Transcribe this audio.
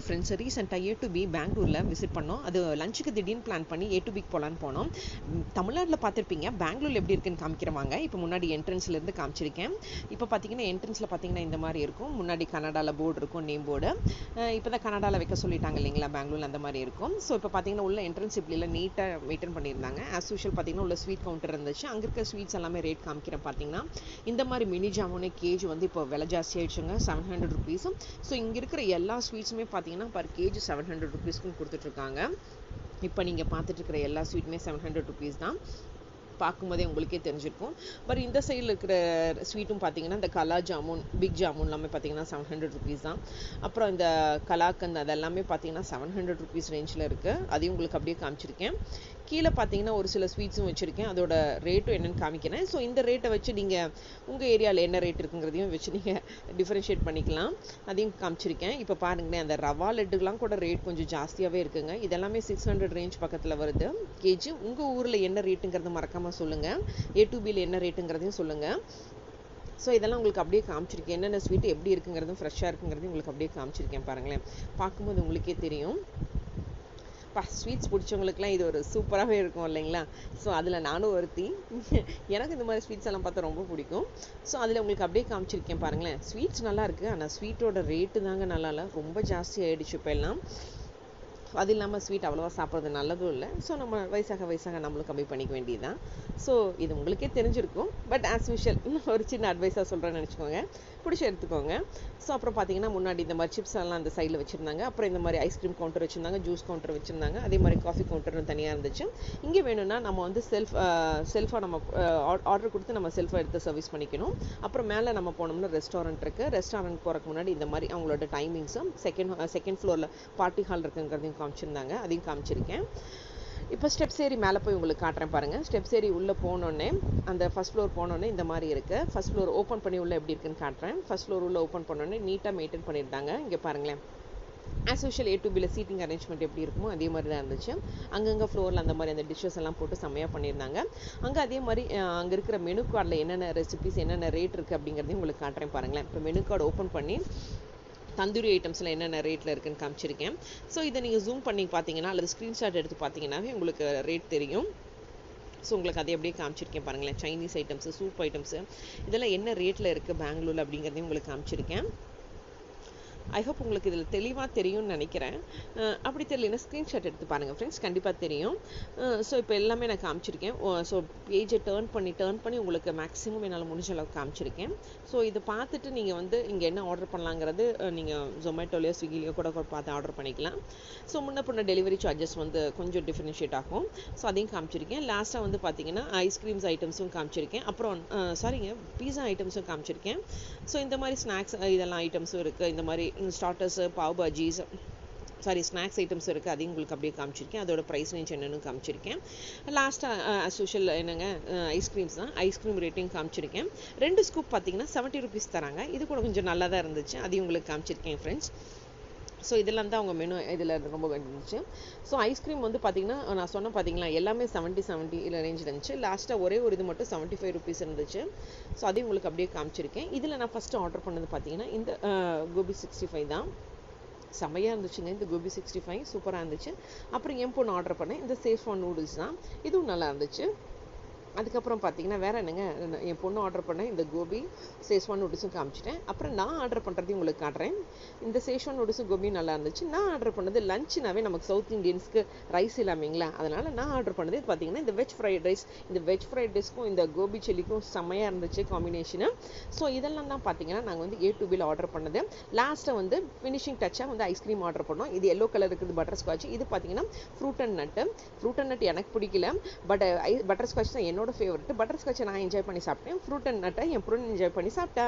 Friends ரீசெண்டாக A to B பெங்களூரில் visit பண்ணோம். அது லஞ்சுக்கு திடீர்னு பிளான் பண்ணி A to Bக்கு போகலான்னு போனோம். தமிழ்நாட்டில் பார்த்துருப்பீங்க, பெங்களூரில் எப்படி இருக்குன்னு காமிக்கிறவாங்க. இப்போ முன்னாடி என்ட்ரன்ஸ்லேருந்து காமிச்சிருக்கேன். இப்போ பார்த்தீங்கன்னா என்ட்ரன்ஸில் பார்த்தீங்கன்னா இந்த மாதிரி இருக்கும். முன்னாடி கனடாவில் போர்டு இருக்கும், நேம் போர்டு. இப்போ தான் கனடாவில் வைக்க சொல்லிட்டாங்க இல்லைங்களா, பெங்களூரில் அந்த மாதிரி இருக்கும். ஸோ இப்போ பார்த்தீங்கன்னா உள்ள என்ட்ரன்ஸ் இப்படிலாம் நீட்டாக மெயின்டைன் பண்ணியிருந்தாங்க. ஆஸ் யூஷுவல் பார்த்தீங்கன்னா உள்ள ஸ்வீட் கவுண்டர் இருந்துச்சு. அங்கே இருக்க ஸ்வீட்ஸ் எல்லாமே ரேட் காமிக்கிறேன். பார்த்தீங்கன்னா இந்த மாதிரி மினி ஜாமுனே கேஜ் வந்து இப்போ விலை ஜாஸ்தி ஆயிடுச்சுங்க, 700 rupees. ஸோ இங்கே இருக்கிற எல்லா ஸ்வீட்ஸுமே பார்த்தீங்கன்னா பர் கேஜி 700 rupees கொடுத்துட்ருக்காங்க. இப்போ நீங்கள் பார்த்துட்டு இருக்கிற எல்லா ஸ்வீட்டுமே 700 rupees தான். பார்க்கும்போதே உங்களுக்கே தெரிஞ்சிருக்கும். பட் இந்த சைடில் இருக்கிற ஸ்வீட்டும் பார்த்தீங்கன்னா இந்த கலா ஜாமுன், பிக் ஜாமுன் எல்லாமே பார்த்தீங்கன்னா 700 rupees தான். அப்புறம் இந்த கலாக்கந்த் அதெல்லாமே பார்த்தீங்கன்னா 700 rupees ரேஞ்சில் இருக்குது. அதையும் உங்களுக்கு அப்படியே காமிச்சிருக்கேன். கீழே பார்த்தீங்கன்னா ஒரு சில ஸ்வீட்ஸும் வச்சுருக்கேன், அதோட ரேட்டும் என்னென்னு காமிக்கிறேன். ஸோ இந்த ரேட்டை வச்சு நீங்கள் உங்கள் ஏரியாவில் என்ன ரேட் இருக்குங்கிறதையும் வச்சு நீங்கள் டிஃப்ரென்ஷியேட் பண்ணிக்கலாம். அதையும் காமிச்சிருக்கேன். இப்போ பாருங்களேன், அந்த ரவா லட்டுக்கெலாம் கூட ரேட் கொஞ்சம் ஜாஸ்தியாகவே இருக்குங்க. இதெல்லாமே 600 ரேஞ்ச் பக்கத்தில் வருது கேஜி. உங்கள் ஊரில் என்ன ரேட்டுங்கிறத மறக்காமல் சொல்லுங்கள். A to Bல என்ன ரேட்டுங்கிறதையும் சொல்லுங்கள். ஸோ இதெல்லாம் உங்களுக்கு அப்படியே காமிச்சிருக்கேன். என்னென்ன ஸ்வீட் எப்படி இருக்குங்கிறதும் ஃப்ரெஷ்ஷாக இருக்குங்கிறதையும் உங்களுக்கு அப்படியே காமிச்சிருக்கேன். பாருங்களேன், பார்க்கும்போது உங்களுக்கே தெரியும். ஸ்வீட்ஸ் பிடிச்சவங்களுக்குலாம் இது ஒரு சூப்பராகவே இருக்கும் இல்லைங்களா. ஸோ அதில் நானும் ஒருத்தி. எனக்கு இந்த மாதிரி ஸ்வீட்ஸ் எல்லாம் பார்த்தா ரொம்ப பிடிக்கும். ஸோ அதில் உங்களுக்கு அப்படியே காமிச்சிருக்கேன். பாருங்களேன், ஸ்வீட்ஸ் நல்லா இருக்குது, ஆனால் ஸ்வீட்டோட ரேட்டு தாங்க நல்லா இல்லை, ரொம்ப ஜாஸ்தி ஆகிடுச்சு இப்போ எல்லாம். அது இல்லாமல் ஸ்வீட் அவ்வளோவா சாப்பிட்றது நல்லதும் இல்லை. ஸோ நம்ம வயசாக நம்மளும் கம்மி பண்ணிக்க வேண்டியதுதான். ஸோ இது உங்களுக்கே தெரிஞ்சிருக்கும். பட் ஆஸ் யூஷுவல் ஒரு சின்ன அட்வைஸாக சொல்கிறேன்னு நினச்சிக்கோங்க, பிடிச்சி எடுத்துக்கோங்க. ஸோ அப்புறம் பார்த்தீங்கன்னா முன்னாடி இந்த மாதிரி சிப்ஸ் எல்லாம் அந்த சைடில் வச்சுருந்தாங்க. அப்புறம் இந்த மாதிரி ஐஸ்கிரீம் கவுண்டர் வச்சுருந்தாங்க, ஜூஸ் கவுண்டர் வச்சுருந்தாங்க. அதே மாதிரி காஃபி கவுண்டர்னு தனியாக இருந்துச்சு. இங்கே வேணும்னா நம்ம வந்து செல்ஃபாக நம்ம ஆர்டர் கொடுத்து நம்ம செல்ஃபாக எடுத்து சர்வீஸ் பண்ணிக்கணும். அப்புறம் மேலே நம்ம போனோம்னா ரெஸ்டாரண்ட் இருக்குது. ரெஸ்டாரண்ட் போகிறதுக்கு முன்னாடி இந்த மாதிரி அவங்களோட டைமிங்ஸும் செகண்ட் ஃப்ளோரில் பார்ட்டி ஹால் இருக்குங்கிறதையும் காமிச்சிருந்தாங்க, அதையும் காமிச்சிருக்கேன். இப்போ ஸ்டெப்ஸ் ஏறி மேலே போய் உங்களுக்கு காட்டுறேன் பாருங்கள். ஸ்டெப்ஸ் ஏறி உள்ளே போனோடனே அந்த ஃபஸ்ட் ஃப்ளோர் போனோடனே இந்த மாதிரி இருக்குது. ஃபஸ்ட் ஃப்ளோர் ஓப்பன் பண்ணி உள்ளே எப்படி இருக்குன்னு காட்டுறேன். ஃபஸ்ட் ஃப்ளோர் உள்ளே ஓப்பன் பண்ணோடனே நீட்டாக மெயின்டைன் பண்ணியிருந்தாங்க. இங்கே பாருங்களேன், ஆஸ் யூஷுவல் A to Bல சீட்டிங் அரேஞ்ச்மெண்ட் எப்படி இருக்குமோ அதே மாதிரி தான் இருந்துச்சு. அங்கங்கே ஃப்ளோரில் அந்த மாதிரி அந்த டிஷ்ஷஸ் எல்லாம் போட்டு செம்மையாக பண்ணியிருந்தாங்க. அங்கே அதே மாதிரி அங்கே இருக்கிற மெனு கார்டில் என்னென்ன ரெசிபிஸ் என்னென்ன ரேட் இருக்குது அப்படிங்கிறதையும் உங்களுக்கு காட்டுறேன் பாருங்களேன். இப்போ மெனு கார்டு ஓப்பன் பண்ணி தந்தூரி ஐட்டம்ஸில் என்னென்ன ரேட்டில் இருக்குன்னு காமிச்சிருக்கேன். ஸோ இதை நீங்கள் ஜூம் பண்ணி பார்த்தீங்கன்னா அல்லது ஸ்க்ரீன்ஷாட் எடுத்து பார்த்தீங்கன்னாவே உங்களுக்கு ரேட் தெரியும். ஸோ உங்களுக்கு அதை அப்படியே காமிச்சிருக்கேன் பாருங்களேன். சைனீஸ் ஐட்டம்ஸு, சூப் ஐட்டம்ஸு இதெல்லாம் என்ன ரேட்டில் இருக்குது பெங்களூரில் அப்படிங்கிறதையும் உங்களுக்கு காமிச்சிருக்கேன். ஐ ஹோப் உங்களுக்கு இதில் தெளிவாக தெரியும்னு நினைக்கிறேன். அப்படி தெரியலன்னா ஸ்க்ரீன்ஷாட் எடுத்து பாருங்கள் ஃப்ரெண்ட்ஸ், கண்டிப்பாக தெரியும். ஸோ இப்போ எல்லாமே நான் காமிச்சிருக்கேன். ஸோ பேஜை டேர்ன் பண்ணி உங்களுக்கு மேக்ஸிமம் என்னால் முடிஞ்ச அளவுக்கு காமிச்சிருக்கேன். ஸோ இதை பார்த்துட்டு நீங்கள் வந்து இங்கே என்ன ஆர்டர் பண்ணலாங்கிறது நீங்கள் ஜொமேட்டோலையோ ஸ்விக்கிலையோ கூட பார்த்து ஆர்டர் பண்ணிக்கலாம். ஸோ முன்ன டெலிவரி சார்ஜஸ் வந்து கொஞ்சம் டிஃப்ரென்ஷியேட் ஆகும். ஸோ அதையும் காமிச்சிருக்கேன். லாஸ்ட்டாக வந்து பார்த்தீங்கன்னா ஐஸ்கிரீம்ஸ் ஐட்டம்ஸும் காமிச்சிருக்கேன். அப்புறம் பீஸா ஐட்டம்ஸும் காமிச்சிருக்கேன். ஸோ இந்த மாதிரி ஸ்நாக்ஸ் இதெல்லாம் ஐட்டம்ஸும் இருக்குது. இந்த மாதிரி ஸ்டார்டர்ஸு, பாவ் பாஜிஸ், ஸ்நாக்ஸ் ஐட்டம்ஸ் இருக்குது. அதையும் உங்களுக்கு அப்படியே காமிச்சிருக்கேன். அதோட ப்ரைஸ் ரேஞ்ச் என்னென்னு காமிச்சிருக்கேன். லாஸ்ட்டாக ஆஸ் யூஷுவல் என்னங்க ஐஸ்கிரீம்ஸ் தான், ஐஸ்கிரீம் ரேட்டையும் காமிச்சிருக்கேன். 2 ஸ்கூப் பார்த்தீங்கன்னா 70 rupees தராங்க. இது கூட கொஞ்சம் நல்லா தான் இருந்துச்சு, அதையும் உங்களுக்கு காமிச்சிருக்கேன் ஃப்ரெண்ட்ஸ். ஸோ இதெல்லாம் தான் அவங்க மெனு இதில் ரொம்ப இருந்துச்சு. ஸோ ஐஸ்கிரீம் வந்து பார்த்தீங்கன்னா நான் சொன்ன பார்த்தீங்களா எல்லாமே 70 ரேஞ்சில் இருந்துச்சு. லாஸ்ட்டாக ஒரே ஒரு இது மட்டும் 75 rupees இருந்துச்சு. ஸோ அதையும் உங்களுக்கு அப்படியே காமிச்சிருக்கேன். இதில் நான் ஃபஸ்ட்டு ஆர்டர் பண்ணது பார்த்தீங்கன்னா இந்த கோபி 65 தான். செம்மையாக இருந்துச்சுங்க இந்த கோபி 65, சூப்பராக இருந்துச்சு. அப்புறம் என் பொண்ணு ஆர்டர் பண்ணேன் இந்த சேஃபான் நூடுல்ஸ் தான், இதுவும் நல்லா இருந்துச்சு. அதுக்கப்புறம் பார்த்தீங்கன்னா வேறு என்னங்க, என் பொண்ணு ஆர்டர் பண்ணேன் இந்த கோபி சேஷ்வான் நூடுல்ஸும் காமிச்சிட்டேன். அப்புறம் நான் ஆர்டர் பண்ணுறதையும் உங்களுக்கு காட்டுறேன். இந்த சேஷ்வான் நூடுல்ஸும் கோபியும் நல்லா இருந்துச்சு. நான் ஆர்டர் பண்ணது லஞ்சுனாவே நமக்கு சவுத் இண்டியன்ஸ்க்கு ரைஸ் இல்லாமீங்களா, அதனால் நான் ஆர்டர் பண்ணது பார்த்தீங்கன்னா இந்த வெஜ் ஃப்ரைட் ரைஸ். இந்த வெஜ் ஃப்ரைட் ரைஸ்க்கும் இந்த கோபி சில்லிக்கும் செம்மையாக இருந்துச்சு காம்பினேஷனு. ஸோ இதெல்லாம் தான் பார்த்தீங்கன்னா நாங்கள் வந்து A to Bல ஆர்டர் பண்ணது. லாஸ்ட்டாக வந்து ஃபினிஷிங் டச்சாக வந்து ஐஸ்கிரீம் ஆர்டர் பண்ணோம். இது எல்லோ கலர் இருக்குது பட்டர் ஸ்காட்ச். இது பார்த்தீங்கன்னா ஃப்ரூட் அண்ட் நட் எனக்கு பிடிக்கல. பட் பட்டர் ஸ்காட்ச் தான் என்னோட ஃபேவரட். பட்டர் ஸ்காட்சை நான் என்ஜாய் பண்ணி சாப்பிட்டேன். ஃப்ரூட் அண்ட் நட்டை என் பொண்ணு என்ஜாய் பண்ணி சாப்பிட்டா.